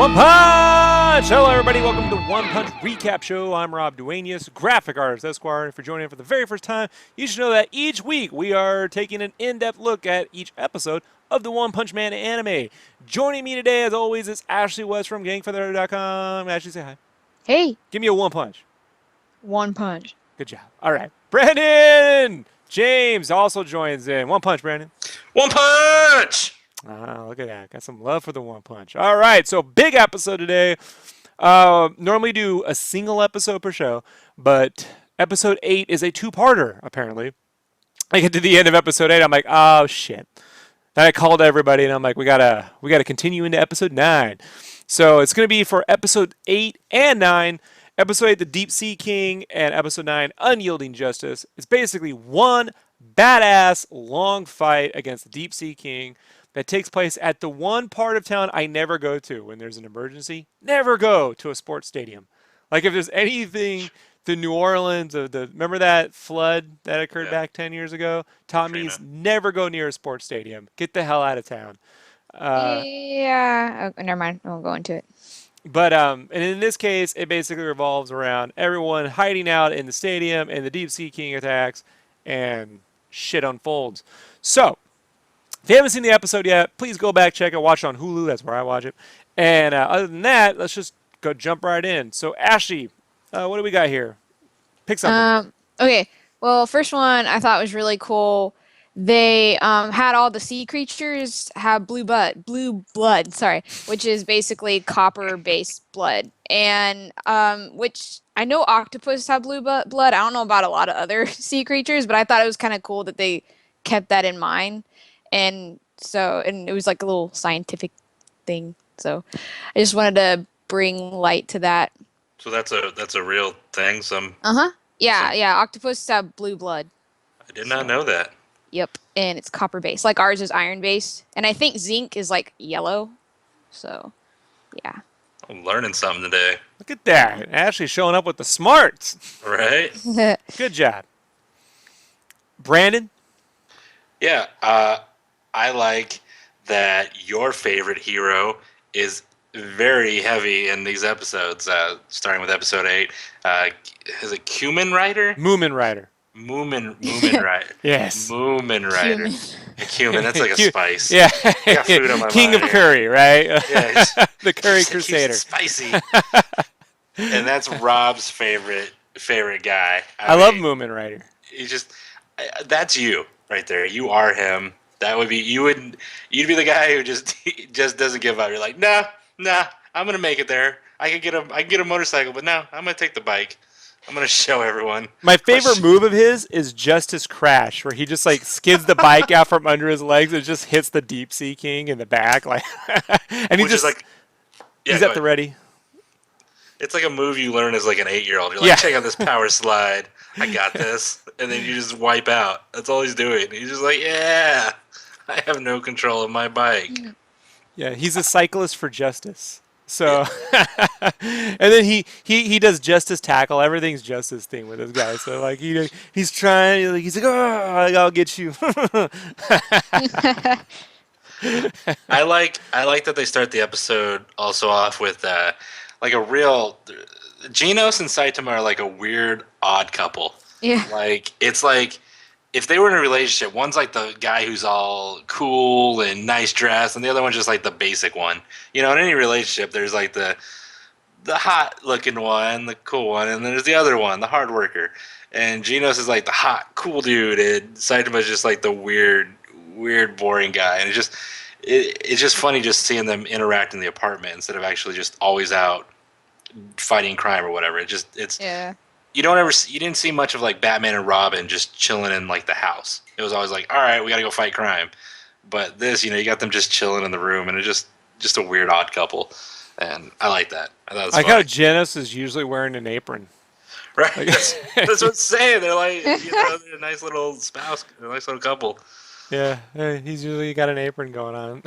One Punch! Hello, everybody. Welcome to the One Punch Recap Show. I'm Rob Duanius, graphic artist Esquire. If you're joining for the very first time, you should know that each week we are taking an in-depth look at each episode of the One Punch Man anime. Joining me today, as always, is Ashley West from GangFeather.com. Ashley, say hi. Hey. Give me a one punch. One punch. Good job. All right. Brandon James also joins in. One punch, Brandon. One punch! Look at that. Got some love for the One Punch. All right, so big episode today. Normally do a single episode per show, but episode 8 is a two-parter, apparently. I get to the end of episode 8, I'm like, oh, shit. Then I called everybody, and I'm like, we gotta continue into episode 9. So it's going to be for episode 8 and 9. Episode 8, The Deep Sea King, and episode 9, Unyielding Justice. It's basically one badass long fight against the Deep Sea King that takes place at the one part of town I never go to when there's an emergency. Never go to a sports stadium. Like if there's anything to New Orleans, remember that flood that occurred back 10 years ago? Taught me never go near a sports stadium. Get the hell out of town. Yeah. Oh, never mind. I won't go into it. But and in this case, it basically revolves around everyone hiding out in the stadium, and the Deep Sea King attacks, and shit unfolds. So, if you haven't seen the episode yet, please go back, check it, watch it on Hulu. That's where I watch it. And other than that, let's just go jump right in. So, Ashley, what do we got here? Pick something. Okay. Well, first one I thought was really cool. They had all the sea creatures have blue blood, which is basically copper-based blood, and which I know octopus have blue blood. I don't know about a lot of other sea creatures, but I thought it was kind of cool that they kept that in mind, and it was like a little scientific thing. So I just wanted to bring light to that. So that's a real thing. Yeah. Octopus have blue blood. I did not know that. Yep, and it's copper-based. Like ours is iron-based. And I think zinc is like yellow. So, yeah. I'm learning something today. Look at that. Ashley showing up with the smarts. Right? Good job. Brandon? Yeah, I like that your favorite hero is very heavy in these episodes, starting with episode 8. Is it Cumin Rider? Moomin Rider. Moomin Rider. Yes. Moomin Rider. Cumin, that's like a spice. Yeah. I got food on my King mind of curry, right? Yeah, the curry crusader. Spicy. And that's Rob's favorite guy. I love Moomin Rider. That's you right there. You are him. That would be you'd be the guy who just doesn't give up. You're like, nah, I'm gonna make it there. I can get a motorcycle, but no, I'm gonna take the bike. I'm going to show everyone. My favorite move of his is Justice Crash, where he just like skids the bike out from under his legs and just hits the Deep Sea King in the back. Like, and he's at the ready. It's like a move you learn as like an 8-year-old. You're like, check out this power slide. I got this. And then you just wipe out. That's all he's doing. He's just like, yeah, I have no control of my bike. Yeah, he's a cyclist for justice. So, and then he does justice tackle. Everything's justice thing with this guy. So like he's trying. He's like, oh, I'll get you. I like that they start the episode also off with like a real Genos and Saitama are like a weird odd couple. Yeah. Like it's like if they were in a relationship, one's like the guy who's all cool and nice dressed, and the other one's just like the basic one. You know, in any relationship, there's like the hot looking one, the cool one, and then there's the other one, the hard worker. And Genos is like the hot, cool dude, and Saitama's just like the weird, boring guy. And it's just funny just seeing them interact in the apartment instead of actually just always out fighting crime or whatever. You didn't see much of like Batman and Robin just chilling in like the house. It was always like, all right, we got to go fight crime. But this, you got them just chilling in the room, and it's just a weird odd couple. And I like that. I thought it was like funny. how Genos is usually wearing an apron. Right. Like, that's what I'm saying. They're like, they're a nice little spouse, a nice little couple. Yeah, he's usually got an apron going on.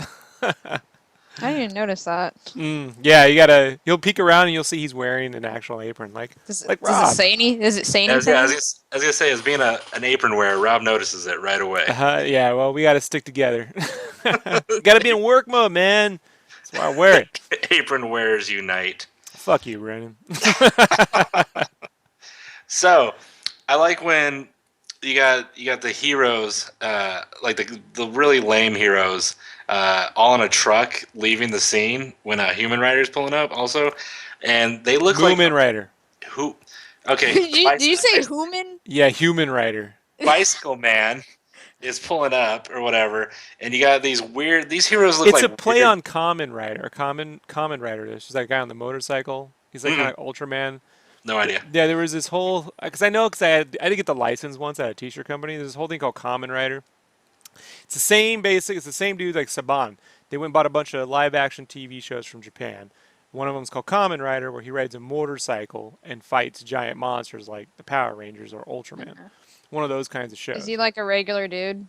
I didn't even notice that. Yeah, you'll peek around and you'll see he's wearing an actual apron. Does it say anything? I was gonna say, as being an apron wearer, Rob notices it right away. Yeah, well, we got to stick together. Got to be in work mode, man. That's why I wear it. Apron wearers unite. Fuck you, Brandon. So, I like when you got the heroes, like the really lame heroes, all in a truck leaving the scene when a human rider's pulling up. Also, and they look like Moomin Rider. who? Okay, Did you say human? Yeah, Human Rider. Bicycle Man is pulling up or whatever, and you got these weird. These heroes look It's like a play weird, on Common Rider. Common Rider. There's just that guy on the motorcycle. He's like kind of like Ultraman. No idea. Yeah, there was this whole because I did get the license once at a t-shirt company. There's this whole thing called Common Rider. It's the same basic. It's the same dude like Saban. They went and bought a bunch of live action TV shows from Japan. One of them's called Kamen Rider, where he rides a motorcycle and fights giant monsters like the Power Rangers or Ultraman. One of those kinds of shows. Is he like a regular dude?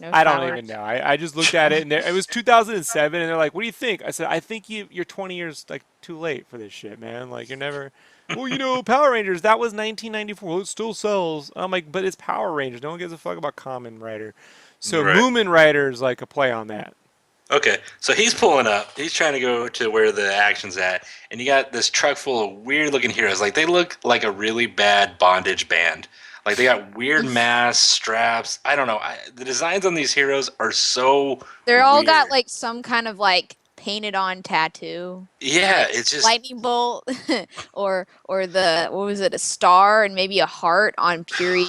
No I don't powers? even know. I just looked at it and it was 2007, and they're like, "What do you think?" I said, "I think you're 20 years like too late for this shit, man. Like you're never." Well, Power Rangers that was 1994. Well, it still sells. I'm like, but it's Power Rangers. No one gives a fuck about Kamen Rider. So Right. Moomin Rider is like a play on that. Okay, so he's pulling up. He's trying to go to where the action's at, and you got this truck full of weird-looking heroes. Like they look like a really bad bondage band. Like they got weird masks, straps. I don't know. The designs on these heroes are so. They're all weird. got like some kind of like painted on tattoo. Yeah, Like it's just. lightning bolt or the what was it, a star and maybe a heart on Puri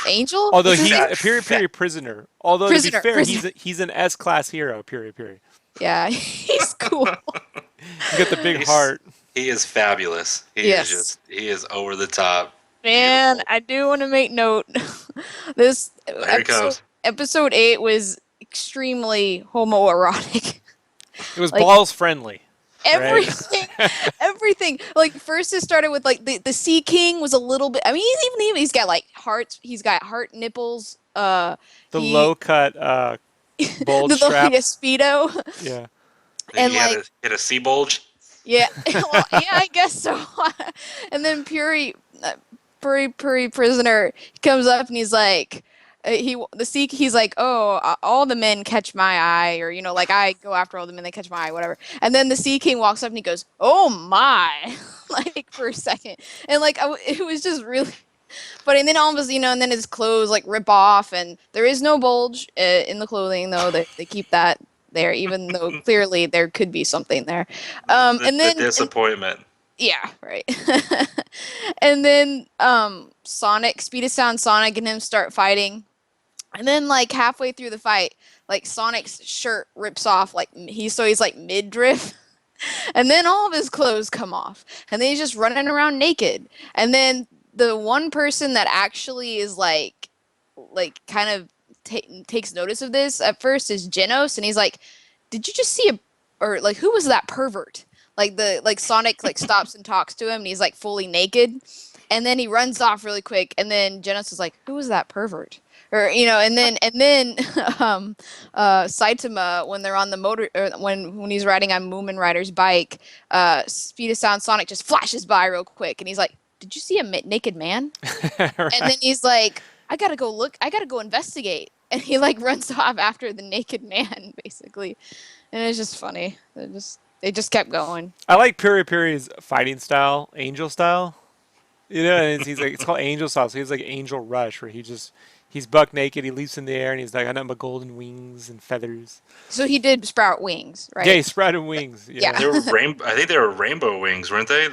Angel? Although Is his he's name? a Piri prisoner. Although Prisoner, to be fair, prisoner. he's an S-class hero. Piri. Yeah, he's cool. He's got the big He's- heart. He is fabulous. Yes. He is over the top. Man, Beautiful. I do want to make note. This There it comes. episode 8 was extremely homoerotic. It was Like- balls friendly. Everything, everything. Like first, it started with like the Sea King was a little bit. I mean, he's got like hearts. He's got heart nipples. The He- low cut bulge the strap. speedo. Yeah. And, he had like- hit a sea bulge. Yeah, well, yeah, I guess so. And then Puri prisoner comes up and he's like, he's like, oh, all the men catch my eye, or like I go after all the men, they catch my eye, whatever. And then the Sea King walks up and he goes, oh my, like for a second, and like it was just really. But and then all of his, and then his clothes like rip off, and there is no bulge in the clothing though. They keep that there, even though clearly there could be something there. And then the disappointment. yeah, right. And then Sonic, Speed of Sound Sonic and him start fighting. And then like halfway through the fight, like Sonic's shirt rips off, like he's like midriff. And then all of his clothes come off. And then he's just running around naked. And then the one person that actually is like kind of takes notice of this at first is Genos, and he's like, did you just see or like who was that pervert? Like Sonic like stops and talks to him, and he's like fully naked, and then he runs off really quick, and then Genos is like, who was that pervert? Or and then Saitama, when they're on the motor, or when he's riding on Moomin Rider's bike, Speed of Sound Sonic just flashes by real quick, and he's like, did you see a naked man? Right. And then he's like, I gotta go look, I gotta go investigate. And he like runs off after the naked man, basically. And it's just funny. They just kept going. I like Puri's fighting style, angel style. And he's like, it's called angel style. So he's like Angel Rush, where he's buck naked, he leaps in the air, and he's like, I got nothing but golden wings and feathers. So he did sprout wings, right? Yeah, he sprouted wings. Yeah. They were I think they were rainbow wings, weren't they? I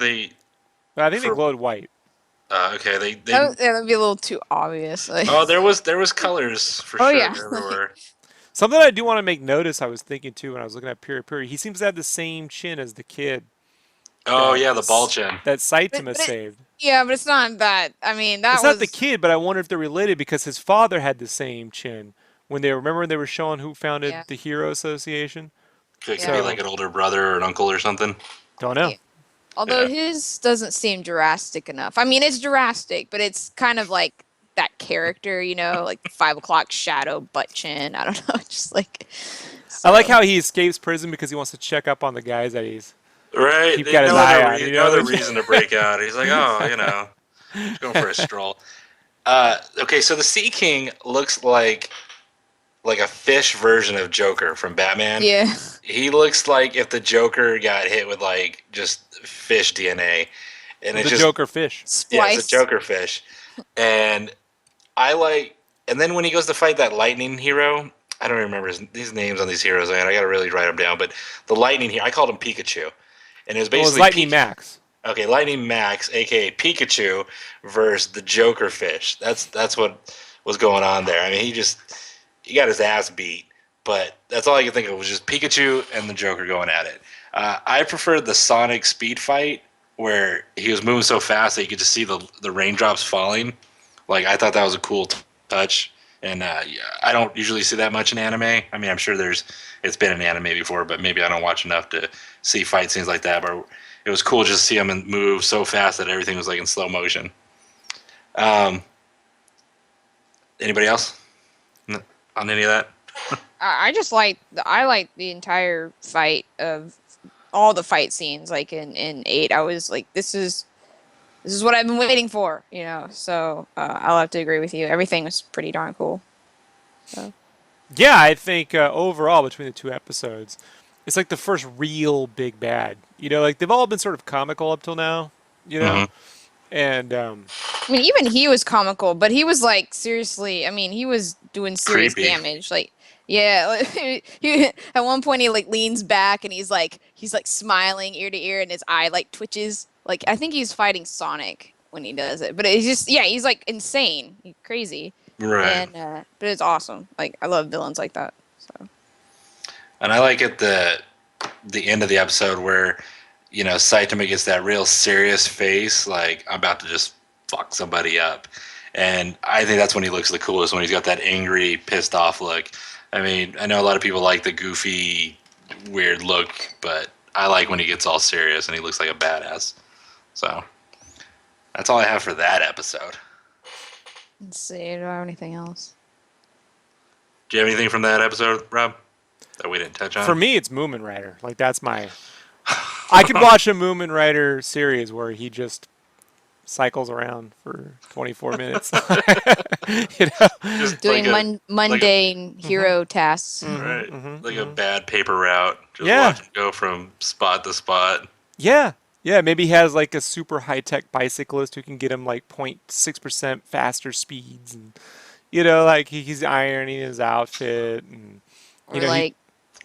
think they For- glowed white. Okay. They That'd be a little too obvious. Like, Oh, there was everywhere for Oh, sure. yeah. Everywhere. Something I do want to make notice, I was thinking too when I was looking at Puri. He seems to have the same chin as the kid Oh yeah, the ball chin. that Saitama But saved. yeah, but it's not that. I mean, that It's was not the kid, but I wonder if they're related because his father had the same chin. When they were showing who founded Yeah. the Hero Association. Could Yeah. be like an older brother or an uncle or something. Don't know. Yeah. Although Yeah. his doesn't seem Jurassic enough. I mean, it's Jurassic, but it's kind of like that character, like 5 o'clock shadow butt chin. I don't know, just like. I like so- how he escapes prison because he wants to check up on the guys that he's. Right. Keep got his eye on, you no know? other reason to break out. He's like, going for a stroll. Okay, so the Sea King looks like like a fish version of Joker from Batman. Yeah. He looks like if the Joker got hit with like just fish DNA, and it's The just Joker fish. yeah, it's a Splice. Joker fish. And I like, and then when he goes to fight that lightning hero, I don't remember these names on these heroes, man. I gotta really write them down. But the lightning hero, I called him Pikachu, and it was Well, it's basically Lightning Max. Okay, Lightning Max, aka Pikachu, versus the Joker fish. That's what was going on there. I mean, he got his ass beat, but that's all I could think of was just Pikachu and the Joker going at it. I preferred the Sonic speed fight where he was moving so fast that you could just see the raindrops falling. Like I thought that was a cool touch, and yeah, I don't usually see that much in anime. I mean, I'm sure it's been in anime before, but maybe I don't watch enough to see fight scenes like that. But it was cool just to see him move so fast that everything was like in slow motion. Anybody else on any of that? I just like the entire fight of all the fight scenes. Like in 8, I was like, this is what I've been waiting for, you know. So I'll have to agree with you. Everything was pretty darn cool. So. Yeah, I think overall between the 2 episodes, it's like the first real big bad. You know, like they've all been sort of comical up till now. You know, and I mean, even he was comical, but he was like seriously. I mean, he was doing serious Creepy. damage. Like, yeah, he, at one point he like leans back and he's like smiling ear to ear, and his eye like twitches. Like I think he's fighting Sonic when he does it, but it's just he's like insane, he's crazy, Right. and but it's awesome. Like I love villains like that. So And I like at the end of the episode where, you know, Saitama gets that real serious face, like I'm about to just fuck somebody up. And I think that's when he looks the coolest, when he's got that angry, pissed off look. I mean, I know a lot of people like the goofy, weird look, but I like when he gets all serious and he looks like a badass. So that's all I have for that episode. let's see. Do I have anything else? Do you have anything from that episode, Rob, that we didn't touch on? for me, it's Moomin Rider. Like that's my. I could watch a Moomin Rider series where he just cycles around for 24 minutes. You know? Just Doing like mundane hero tasks. right, like a bad paper route. Just Yeah. watch him go from spot to spot. Yeah. Yeah, maybe he has like a super high-tech bicyclist who can get him like 0.6% faster speeds, and you know, like he's ironing his outfit, and Or you know, like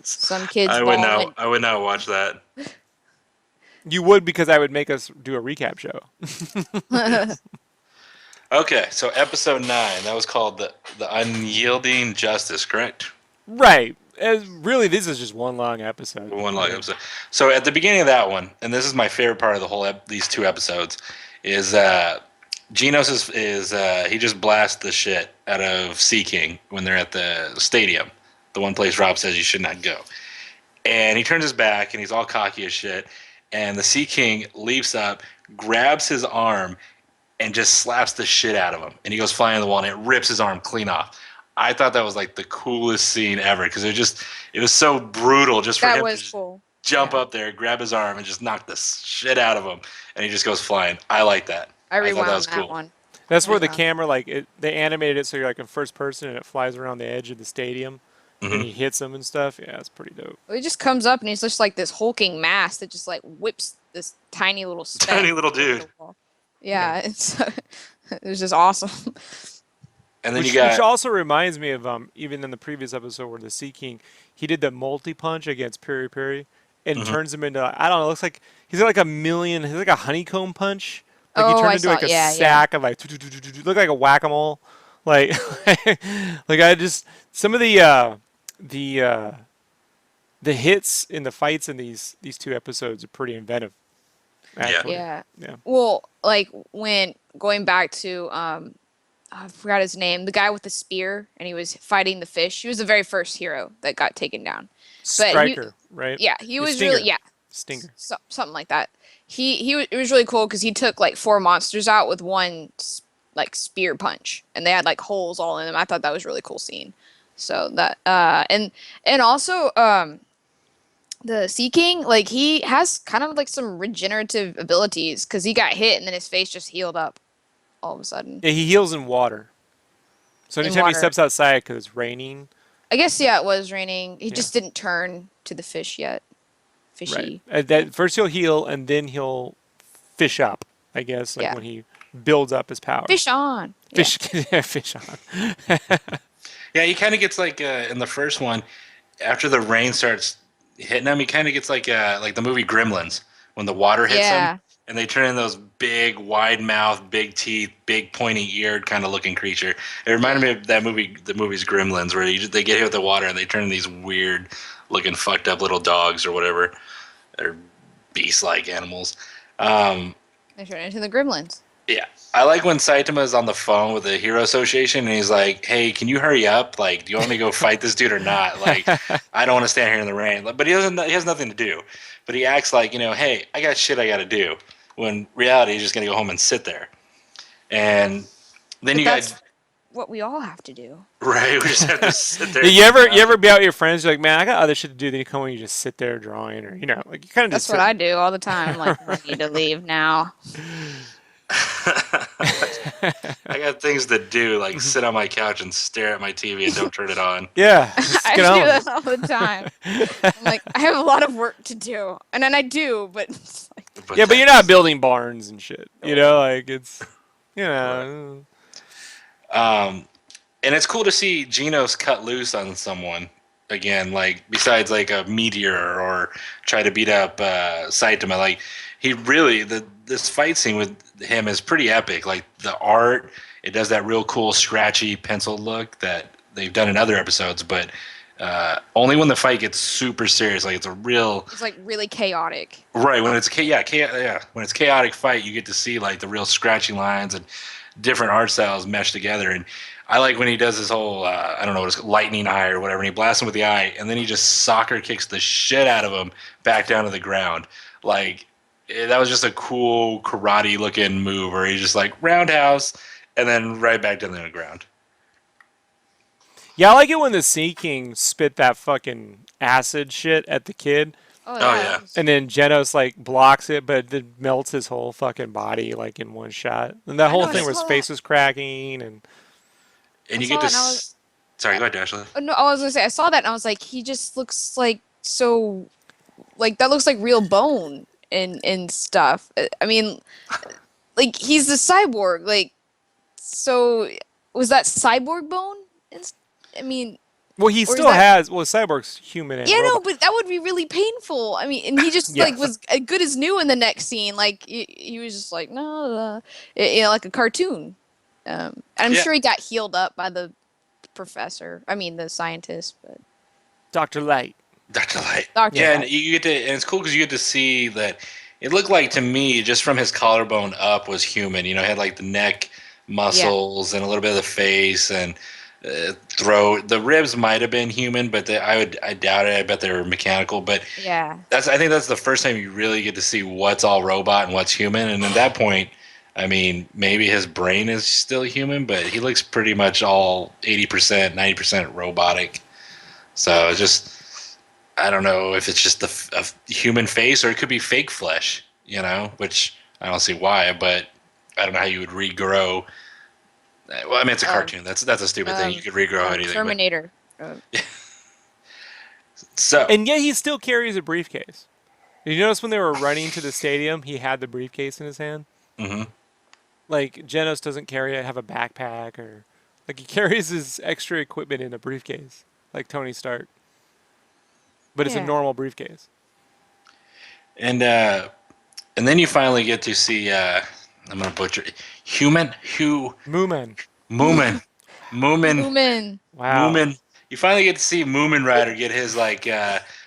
some kids I would balling. not watch that. you would, because I would make us do a recap show. Okay, so episode 9, that was called the Unyielding Justice, correct? Right. Really, this is just one long episode. One long episode. So at the beginning of that one, and this is my favorite part of the whole these 2 episodes, is Genos is he just blasts the shit out of Sea King when they're at the stadium, the one place Rob says you should not go. And he turns his back and he's all cocky as shit. And the Sea King leaps up, grabs his arm, and just slaps the shit out of him. And he goes flying on the wall and it rips his arm clean off. I thought that was like the coolest scene ever because it was so brutal just for That him was to just cool. jump up there, grab his arm, and just knock the shit out of him. And he just goes flying. I like that. I thought rewound that was cool. one. That's where the Wow. camera, like, they animated it so you're like in first person and it flies around the edge of the stadium and he hits them and stuff. Yeah, it's pretty dope. It just comes up and he's just like this hulking mass that just like whips this tiny little speck Tiny little over the dude. wall. Yeah, it's it was just awesome. And then Which, you got which also reminds me of even in the previous episode where the Sea King, he did the multi punch against Piri Piri and turns him into, I don't know, it looks like he's got like he's like a honeycomb punch. Like he Oh, turned I into saw- like a yeah, yeah. sack of like, look like a whack-a-mole. Like, like I just, some of the hits in the fights in these 2 episodes are pretty inventive. Actually. Yeah. Yeah. Well, like when going back to I forgot his name, the guy with the spear, and he was fighting the fish. He was the very first hero that got taken down. But Striker, right? Yeah, he The was Stinger. really Stinger. something like that. It was really cool because he took like 4 monsters out with one like spear punch, and they had like holes all in them. I thought that was a really cool scene. So that and also the Sea King, like he has kind of like some regenerative abilities because he got hit and then his face just healed up all of a sudden. Yeah, he heals in water. So In anytime he water. steps outside because it's raining, I guess yeah, it was raining. He Yeah. just didn't turn to the fish yet. Right. Fishy. That first he'll heal and then he'll fish up. I guess like Yeah. when he builds up his power. Fish on. Fish, fish on. Yeah, he kind of gets like in the first one, after the rain starts hitting him, he kind of gets like the movie Gremlins when the water hits him Yeah. and they turn in those big, wide mouth, big teeth, big pointy eared kind of looking creature. It reminded me of that movie, the movie's Gremlins, where they get hit with the water and they turn into these weird looking, fucked up little dogs or whatever, or beast like animals. They turn into the gremlins. Yeah. I like when Saitama is on the phone with the Hero Association and he's like, hey, can you hurry up? Like, do you want me to go fight this dude or not? Like, I don't want to stand here in the rain. But he has nothing to do. But he acts like, hey, I got shit I got to do. When in reality, he's just going to go home and sit there. And then But you that's guys, what we all have to do. right, we just have to sit there. You ever be out with your friends? You're like, man, I got other shit to do. Then you come home and you just sit there drawing, or like you kind of That's just. what I do all the time. Like, I need to leave now. I got things to do, like sit on my couch and stare at my TV and don't turn it on. Yeah, just I get do on with that it. all the time. I'm like, I have a lot of work to do, and then I do, but it's like, Yeah, but you're not building barns and shit. Like it's, you know. And it's cool to see Genos cut loose on someone again, like besides like a meteor or try to beat up Saitama. Like he really this fight scene with him is pretty epic. Like the art, it does that real cool scratchy pencil look that they've done in other episodes, but only when the fight gets super serious. Like it's like really chaotic. right when it's when it's chaotic fight, you get to see like the real scratchy lines and different art styles meshed together. And I like when he does his whole I don't know what it's called, lightning eye or whatever, and he blasts him with the eye, and then he just soccer kicks the shit out of him back down to the ground. Like that was just a cool karate looking move where he's just like roundhouse and then right back down to the ground. Yeah, I like it when the Sea King spit that fucking acid shit at the kid, Oh yeah. and then Genos like blocks it, but then melts his whole fucking body like in one shot. And that whole know, I thing where his saw face that. was cracking, and And you saw get to it and I was- sorry, go ahead, Ashley. Oh, no, I was gonna say I saw that and I was like, he just looks like so, like that looks like real bone and stuff. I mean, like he's the cyborg. Like, so was that cyborg bone? I mean, well, he Or is still that- has. Well, Cyborg's human and yeah, no, robot. but that would be really painful. I mean, and he just Yeah. like was good as new in the next scene. Like he was just like no, like a cartoon. And I'm Yeah. sure he got healed up by the professor. I mean, the scientist. But Dr. Light. Dr. Light. Dr. Yeah, Light. and you get to, and it's cool because you get to see that it looked like to me, just from his collarbone up, was human. He had like the neck muscles and a little bit of the face and throat. The ribs might have been human, but I doubt it. I bet they were mechanical. But Yeah. I think that's the first time you really get to see what's all robot and what's human. And at that point, I mean, maybe his brain is still human, but he looks pretty much all 80%, 90% robotic. So it's just, I don't know if it's just a human face or it could be fake flesh, which I don't see why, but I don't know how you would regrow. Well, I mean, it's a cartoon. That's a stupid thing. You could regrow anything. Terminator. So, And yet he still carries a briefcase. Did you notice when they were running to the stadium, he had the briefcase in his hand? mhm. Like, Genos doesn't have a backpack, or like he carries his extra equipment in a briefcase, like Tony Stark. But it's a Yeah. normal briefcase. And then you finally get to see, I'm going to butcher it, Moomin. Moomin. Human. Wow. Moomin. You finally get to see Moomin Rider get his like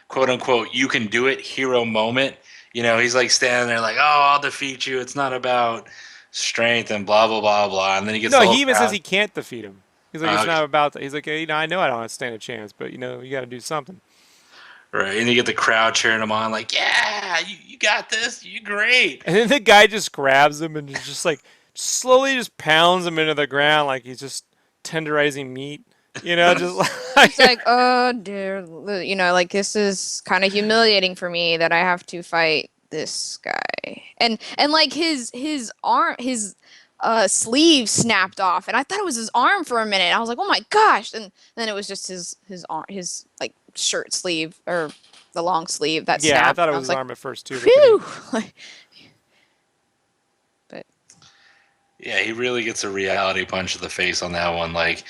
quote unquote "you can do it" hero moment. He's like standing there like, "Oh, I'll defeat you. It's not about strength and blah blah blah blah." And then he gets No, the whole he even crowd. says he can't defeat him. He's like, it's Okay. not about that. He's like, hey, I know I don't stand a chance, but you got to do something. Right, and you get the crowd cheering him on like, "Yeah, you got this. You're great." And then the guy just grabs him and just like slowly just pounds him into the ground like he's just tenderizing meat. Just like It's like, oh dear, like this is kind of humiliating for me that I have to fight this guy. And like his arm, his sleeve snapped off, and I thought it was his arm for a minute. I was like, "Oh my gosh!" And then it was just his arm, his like shirt sleeve or the long sleeve that Yeah, I snapped. thought it I was was his like, arm at first too, but then "Phew!" But Yeah, he really gets a reality punch to the face on that one. Like,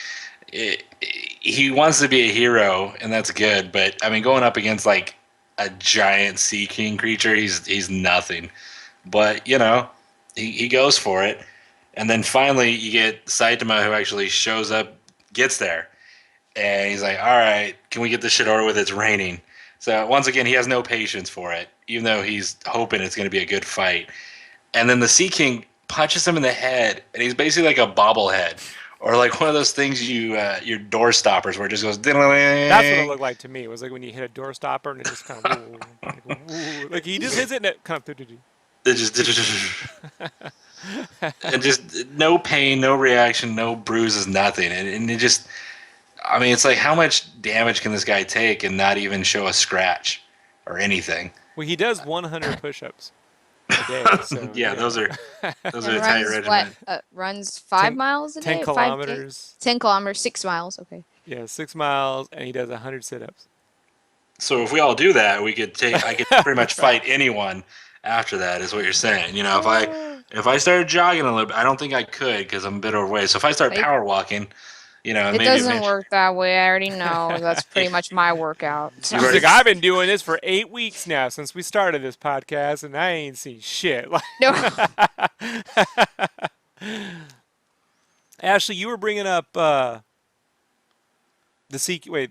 he wants to be a hero, and that's good. But I mean, going up against like a giant sea king creature, he's nothing. But he goes for it, and then finally you get Saitama, who actually shows up, gets there, and he's like, "All right, can we get this shit over with? It's raining." So once again, he has no patience for it, even though he's hoping it's going to be a good fight. And then the Sea King punches him in the head, and he's basically like a bobblehead, or like one of those things your door stoppers where it just goes. that's what it Ding. look like to me. It was like when you hit a door stopper and it just kind of like he just hits it and it kind of. It just and just no pain, no reaction, no bruises, nothing, and it just. I mean, it's like how much damage can this guy take and not even show a scratch or anything? Well, he does 100 push-ups a day. So Yeah, those are and a tight runs what? regimen. Runs 5 miles a 10 day. kilometers. 10 kilometers, 6 miles. Okay. Yeah, 6 miles, and he does 100 sit-ups. So if we all do that, I could pretty much fight anyone after that. Is what you're saying? If I started jogging a little bit, I don't think I could because I'm a bit overweight. So if I start power walking, It maybe doesn't eventually. work that way. I already know. That's pretty much my workout. So. He's like, I've been doing this for 8 weeks now since we started this podcast, and I ain't seen shit. No. Ashley, you were bringing up the seek. Wait,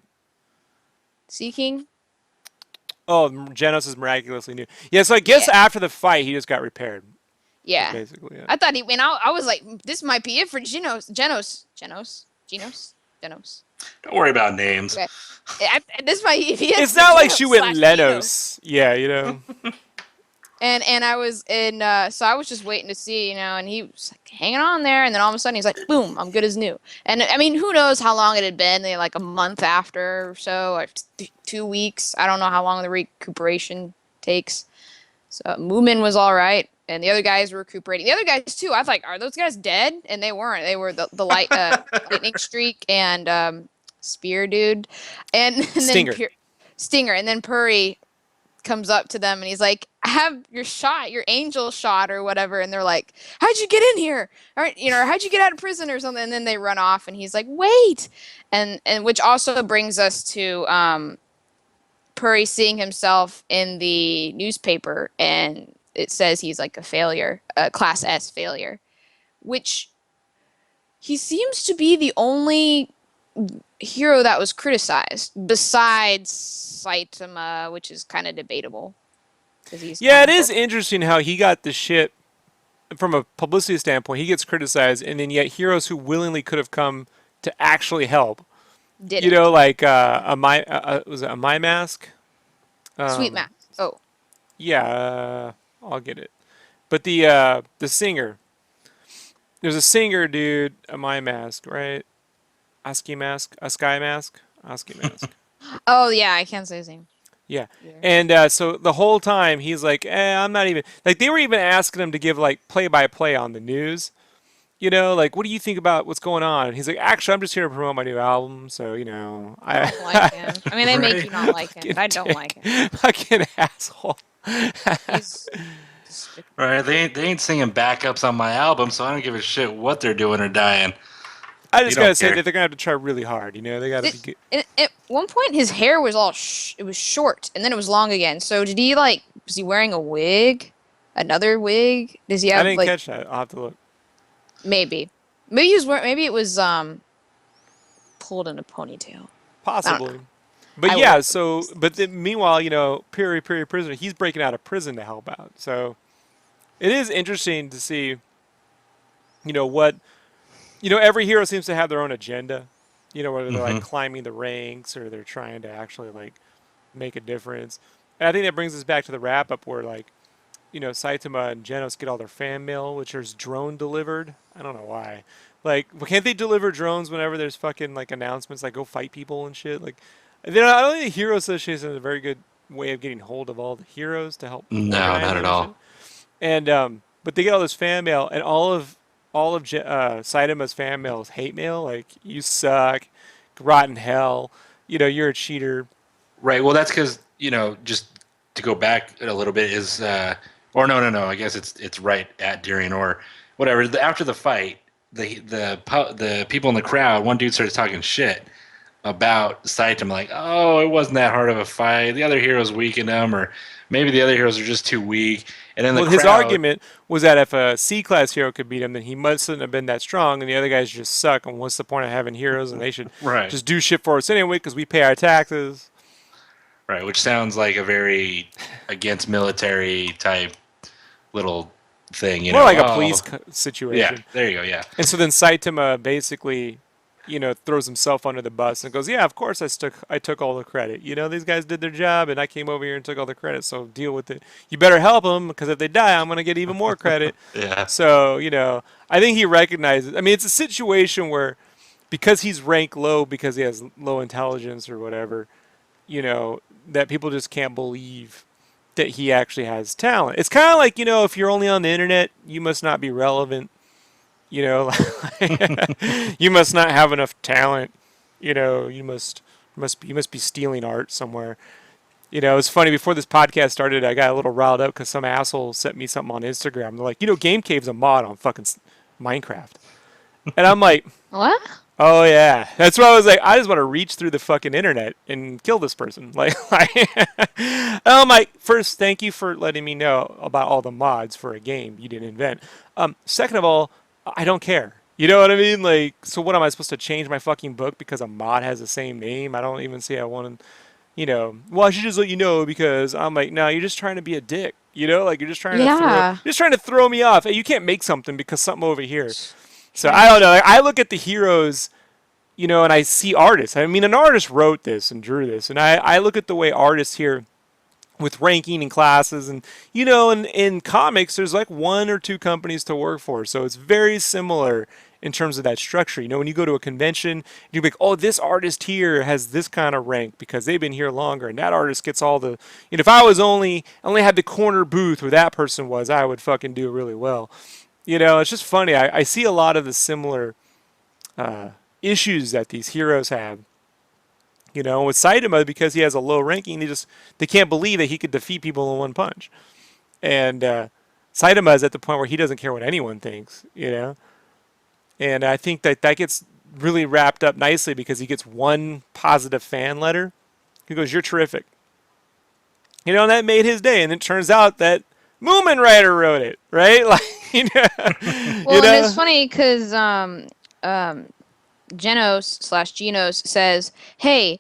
Seeking? oh, Genos is miraculously new. Yeah, so I guess Yeah. after the fight, he just got repaired. Yeah. Basically, yeah. I thought I was like, this might be it for Genos. Don't worry about names. Okay. This might be it. It's for not like she Genos went / Lenos. Yeah. And I was in, so I was just waiting to see, and he was like hanging on there, and then all of a sudden he's like, boom, I'm good as new. And I mean, who knows how long it had been? Like a month after or so, or 2 weeks. I don't know how long the recuperation takes. So Moomin was all right, and the other guys were recuperating. The other guys too. I was like, are those guys dead? And they weren't. They were the lightning streak and spear dude, and Stinger. then Stinger, and then Puri comes up to them and he's like, I have your shot, your angel shot or whatever. And they're like, how'd you get in here? Or how'd you get out of prison or something? And then they run off and he's like, wait. And which also brings us to Puri seeing himself in the newspaper, and it says he's like a failure, a class S failure, which he seems to be the only hero that was criticized besides Saitama, which is kind of debatable. Yeah, it is interesting how he got the shit from a publicity standpoint. He gets criticized, and then yet heroes who willingly could have come to actually help. Didn't. Like was it a My Mask? Sweet Mask. Oh. Yeah, I'll get it. But the singer, there's a singer, dude, a My Mask, right? Sky Mask. Oh yeah, I can't say his name. Yeah. And so the whole time he's like, I'm not even like they were even asking him to give like play by play on the news. Like what do you think about what's going on? And he's like, actually, I'm just here to promote my new album. So I don't like him. I mean, they make you not like him, but I don't like him. Fucking asshole. He's Right? They ain't singing backups on my album, so I don't give a shit what they're doing or dying. I just You don't gotta say care. that they're gonna have to try really hard. They gotta be good. At one point, his hair was all it was short, and then it was long again. So did he was he wearing a wig? Another wig? Does he have I didn't catch that. I'll have to look. Maybe he was wearing. Maybe it was pulled in a ponytail. Possibly. But I yeah, will- so but then, meanwhile, period prisoner, he's breaking out of prison to help out. So it is interesting to see, what every hero seems to have their own agenda. Whether they're like climbing the ranks or they're trying to actually like make a difference. And I think that brings us back to the wrap up where Saitama and Genos get all their fan mail, which is drone delivered. I don't know why. Like, can't they deliver drones whenever there's fucking like announcements like go fight people and shit? Like, I don't think the Hero Association is a very good way of getting hold of all the heroes to help. No, organize not at and all. shit. And but they get all this fan mail, and all of all of Saitama's fan mail is hate mail. Like, you suck, rotten hell. You're a cheater. Right. Well, that's because just to go back a little bit is, or no. I guess it's right at during or whatever. After the fight, the people in the crowd, one dude started talking shit about Saitama, like, oh, it wasn't that hard of a fight. The other heroes weakened him, or maybe the other heroes are just too weak. And then Well, the his crowd, argument was that if a C-class hero could beat him, then he mustn't have been that strong, and the other guys just suck. And what's the point of having heroes? And they should right, just do shit for us anyway because we pay our taxes. right, which sounds like a very against military type little thing, More like a Oh, police yeah, situation. there you go, yeah. And so then Saitama basically, throws himself under the bus and goes, "Yeah, of course I took all the credit. These guys did their job, and I came over here and took all the credit. So deal with it. You better help them because if they die, I'm gonna get even more credit." Yeah. So I think he recognizes. I mean, it's a situation where because he's ranked low because he has low intelligence or whatever, that people just can't believe that he actually has talent. It's kind of like, if you're only on the internet, you must not be relevant. You must not have enough talent. You must be stealing art somewhere. It's funny, before this podcast started, I got a little riled up because some asshole sent me something on Instagram. They're like, Game Cave's a mod on fucking Minecraft. And I'm like, What? oh yeah, that's why I was like, I just want to reach through the fucking internet and kill this person. I'm like, first, thank you for letting me know about all the mods for a game you didn't invent. Second of all, I don't care. You know what I mean? Like, so what am I supposed to change my fucking book because a mod has the same name? I don't even see I want to. Well, I should just let you know because I'm like, no, you're just trying to be a dick. Like you're just trying to throw me off. Hey, you can't make something because something over here. So I don't know. Like, I look at the heroes, and I see artists. I mean, an artist wrote this and drew this, and I look at the way artists here with ranking and classes, and in comics, there's like one or two companies to work for, so it's very similar in terms of that structure. When you go to a convention, you're like, oh, this artist here has this kind of rank because they've been here longer, and that artist gets all the. If I was only had the corner booth where that person was, I would fucking do really well. It's just funny. I see a lot of the similar issues that these heroes have. With Saitama, because he has a low ranking, they can't believe that he could defeat people in one punch. And Saitama is at the point where he doesn't care what anyone thinks. And I think that gets really wrapped up nicely because he gets one positive fan letter. He goes, "You're terrific." And that made his day. And it turns out that Moomin Rider wrote it, right? Like, Well, and it's funny because Genos says, "Hey,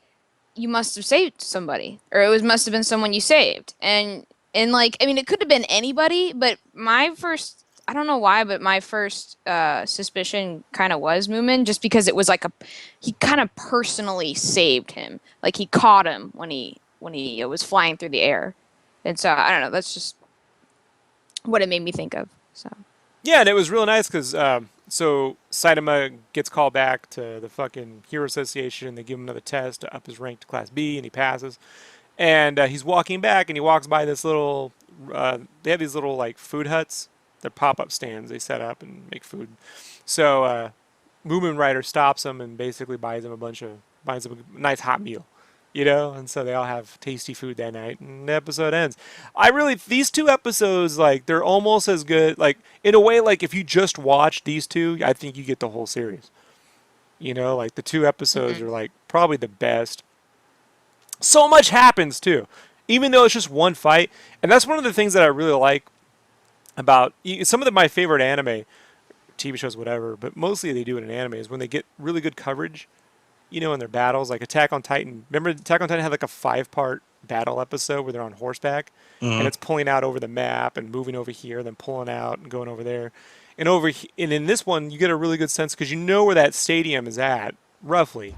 you must have saved somebody, or must have been someone you saved." And like, I mean, it could have been anybody, but I don't know why, but my first suspicion kind of was Moomin, just because it was like he kind of personally saved him, like he caught him when he was flying through the air, and so I don't know. That's just what it made me think of. So. Yeah, and it was real nice because so Saitama gets called back to the fucking Hero Association, and they give him another test to up his rank to Class B, and he passes. And he's walking back, and he walks by this little. They have these little like food huts, they're pop-up stands they set up and make food. So Moomin Rider stops him and basically buys him a nice hot meal. And so they all have tasty food that night, and the episode ends. These two episodes, like, they're almost as good, like, in a way, like, if you just watch these two, I think you get the whole series. Like, the two episodes are, like, probably the best. So much happens, too, even though it's just one fight, and that's one of the things that I really like about some of my favorite anime, TV shows, whatever, but mostly they do it in anime, is when they get really good coverage, in their battles, like Attack on Titan. Remember Attack on Titan had like a 5-part battle episode where they're on horseback, and it's pulling out over the map and moving over here, then pulling out and going over there. And in this one, you get a really good sense because you know where that stadium is at, roughly.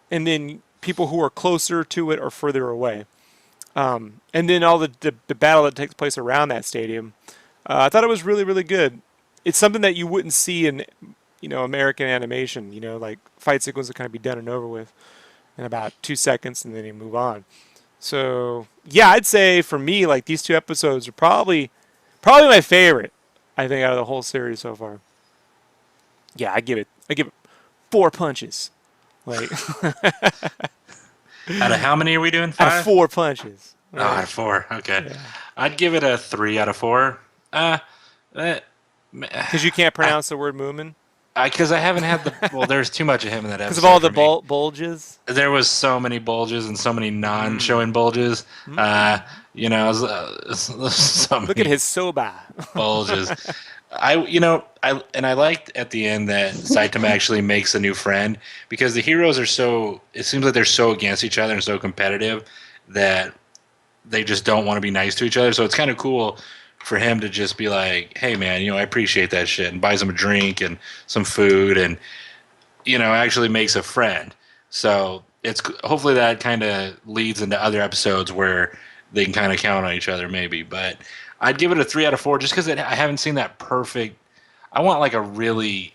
And then people who are closer to it or further away. And then all the battle that takes place around that stadium. I thought it was really, really good. It's something that you wouldn't see in American animation, like fight sequence would kind of be done and over with in about 2 seconds, and then you move on. So yeah, I'd say for me, like, these two episodes are probably my favorite, I think, out of the whole series so far. Yeah, I give it 4 punches. Like Out of how many are we doing? out 5? of 4 punches. Oh, out of 4. Okay. Yeah. I'd give it a 3 out of 4. Because you can't pronounce the word Moomin. Because I haven't had the. Well, there's too much of him in that episode. Because of all the for me. bulges. There was so many bulges and so many non-showing bulges. So Look at his soba. bulges. I liked at the end that Saitama actually makes a new friend because the heroes are so. It seems like they're so against each other and so competitive that they just don't want to be nice to each other. So it's kind of cool for him to just be like, "Hey, man, I appreciate that shit," and buys him a drink and some food, and actually makes a friend. So it's hopefully that kind of leads into other episodes where they can kind of count on each other, maybe. But I'd give it a 3 out of 4 just because I haven't seen that perfect. I want like a really.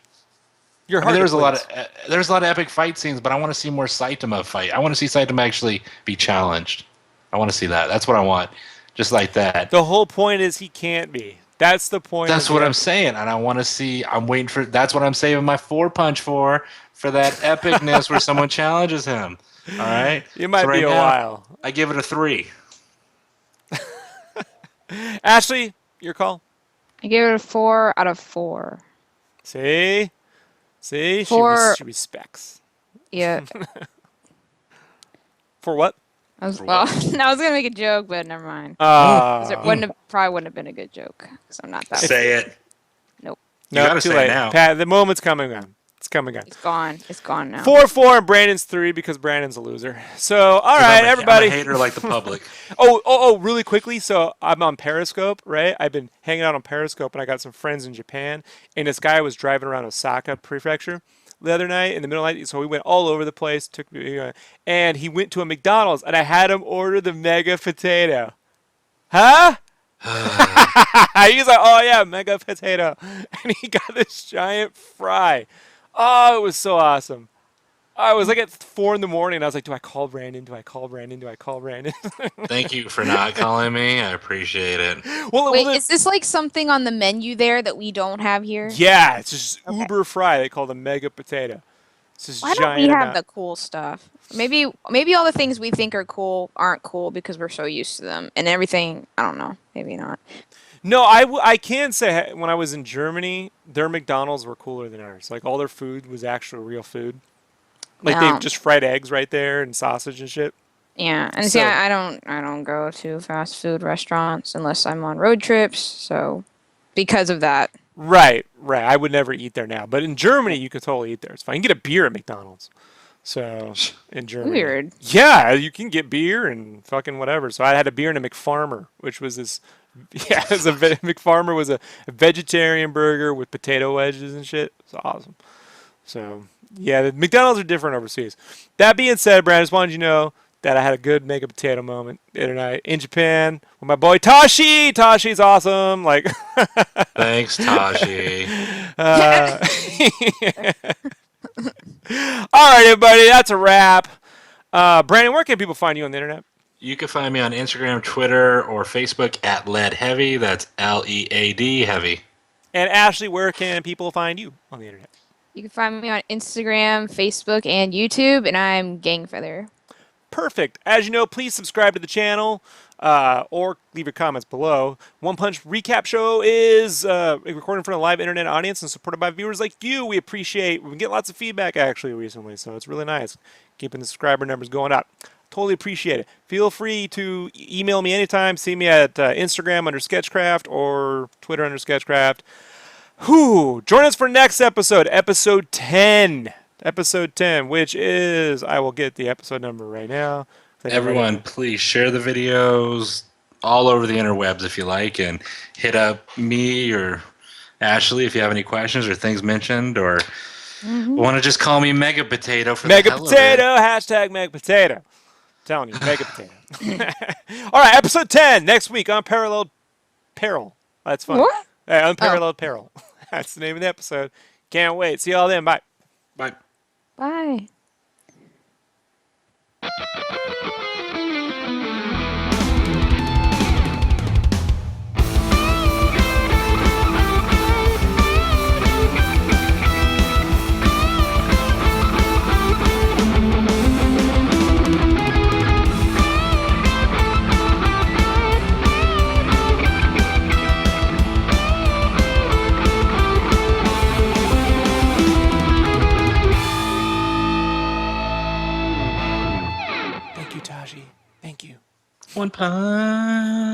There's a lot of epic fight scenes, but I want to see more Saitama fight. I want to see Saitama actually be challenged. I want to see that. That's what I want. Just like that. The whole point is he can't be. That's the point. That's what I'm saying, and I want to see. I'm waiting for. That's what I'm saving my 4 punch for that epicness where someone challenges him. All right. It might be a while. I give it a 3. Ashley, your call. I give it a 4 out of 4. See, she respects. Yeah. For what? I was gonna make a joke, but never mind. It probably wouldn't have been a good joke because I'm not that. Say it. Nope. You gotta too say late. it now. Pat, the moment's coming on. It's coming on. It's gone. It's gone now. 4-4 and Brandon's 3 because Brandon's a loser. So all right, everybody. I'm a hater like the public. Really quickly. So I'm on Periscope, right? I've been hanging out on Periscope, and I got some friends in Japan. And this guy was driving around Osaka Prefecture the other night in the middle of the night. So we went all over the place. And he went to a McDonald's, and I had him order the mega potato. Huh? He's like, oh yeah, mega potato, and he got this giant fry. Oh, it was so awesome. I was like at 4 a.m. and I was like, do I call Brandon? Thank you for not calling me. I appreciate it. Wait, is this like something on the menu there that we don't have here? Yeah, it's just uber fry. They call it a mega potato. Why don't we have the cool stuff? Maybe all the things we think are cool aren't cool because we're so used to them, and everything. I don't know. Maybe not. No, I can say when I was in Germany, their McDonald's were cooler than ours. Like all their food was actual real food. Like they just fried eggs right there and sausage and shit. Yeah, and see, I don't go to fast food restaurants unless I'm on road trips. So, because of that. Right. I would never eat there now, but in Germany you could totally eat there. It's fine. You can get a beer at McDonald's. So in Germany, weird. Yeah, you can get beer and fucking whatever. So I had a beer and a McFarmer, which was this. Yeah, McFarmer was a vegetarian burger with potato wedges and shit. It's awesome. So yeah, the McDonald's are different overseas. That being said, Brad, I just wanted you to know that I had a good mega potato moment the other night in Japan with my boy Tashi. Tashi's awesome. Like, thanks, Tashi. All right, everybody, that's a wrap. Brandon, where can people find you on the internet? You can find me on Instagram, Twitter, or Facebook at Lead Heavy. That's LEAD Heavy. And Ashley, where can people find you on the internet? You can find me on Instagram, Facebook, and YouTube, and I'm Gangfeather. Perfect. As you know, please subscribe to the channel or leave your comments below. One Punch Recap Show is recorded in front of a live internet audience and supported by viewers like you. We appreciate. We get lots of feedback actually recently, so it's really nice keeping the subscriber numbers going up. Totally appreciate it. Feel free to email me anytime. See me at Instagram under SketchCraft or Twitter under SketchCraft. Join us for next episode, episode 10. Episode 10, which is, I will get the episode number right now. Everyone, please share the videos all over the interwebs if you like, and hit up me or Ashley if you have any questions or things mentioned, or want to just call me Mega Potato for Mega the hell Potato, of it. hashtag Mega Potato. I'm telling you, Mega Potato. All right, episode 10 next week, Unparalleled Peril. That's fun. What? Unparalleled Peril. That's the name of the episode. Can't wait. See y'all then. Bye. Bye. Bye. One Punch.